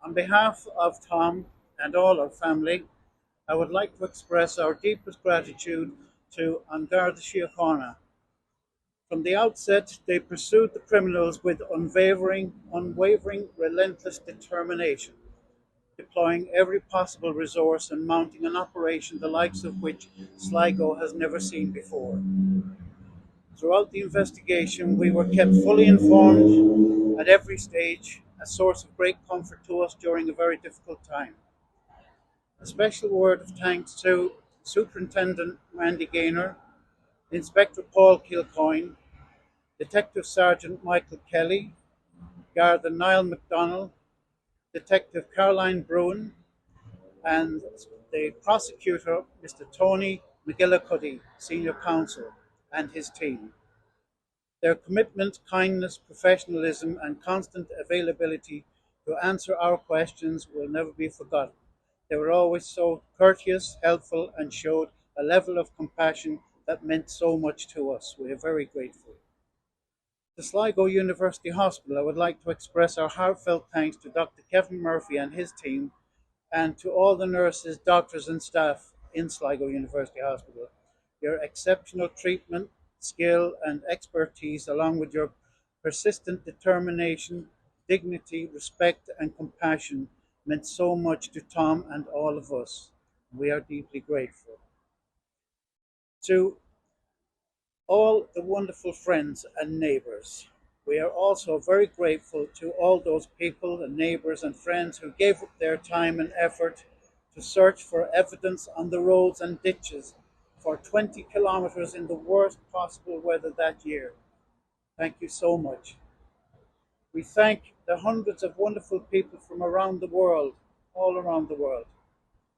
On behalf of Tom and all our family, I would like to express our deepest gratitude to An Garda Síochána. From the outset, they pursued the criminals with unwavering, relentless determination, deploying every possible resource and mounting an operation the likes of which Sligo has never seen before. Throughout the investigation, we were kept fully informed at every stage, a source of great comfort to us during a very difficult time. A special word of thanks to Superintendent Randy Gaynor, Inspector Paul Kilcoyne, Detective Sergeant Michael Kelly, Garda Niall MacDonald, Detective Caroline Bruin, and the prosecutor, Mr. Tony McGillicuddy, Senior Counsel, and his team. Their commitment, kindness, professionalism, and constant availability to answer our questions will never be forgotten. They were always so courteous, helpful, and showed a level of compassion that meant so much to us. We are very grateful. The Sligo University Hospital, I would like to express our heartfelt thanks to Dr. Kevin Murphy and his team, and to all the nurses, doctors, and staff in Sligo University Hospital. Your exceptional treatment, skill, and expertise, along with your persistent determination, dignity, respect, and compassion, meant so much to Tom and all of us. We are deeply grateful. To all the wonderful friends and neighbours, we are also very grateful to all those people and neighbours and friends who gave up their time and effort to search for evidence on the roads and ditches for 20 kilometres in the worst possible weather that year. Thank you so much. We thank the hundreds of wonderful people from around the world, all around the world,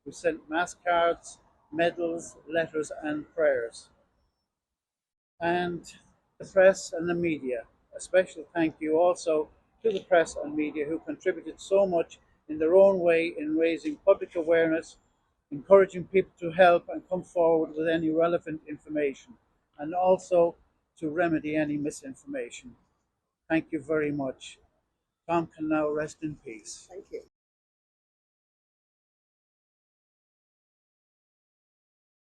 who sent mass cards, medals, letters, and prayers. And the press and the media. A special thank you also to the press and media who contributed so much in their own way in raising public awareness, encouraging people to help and come forward with any relevant information, and also to remedy any misinformation. Thank you very much. Tom can now rest in peace. Thank you.